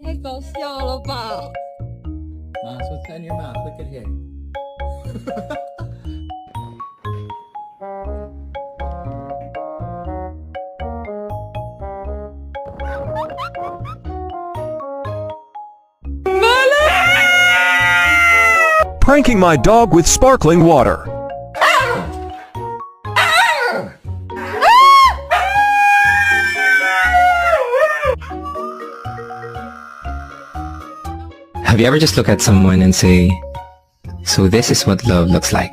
太搞笑了吧！马说才女马会给天。Pranking my dog with sparkling water. Have you ever just looked at someone and say, so this is what love looks like?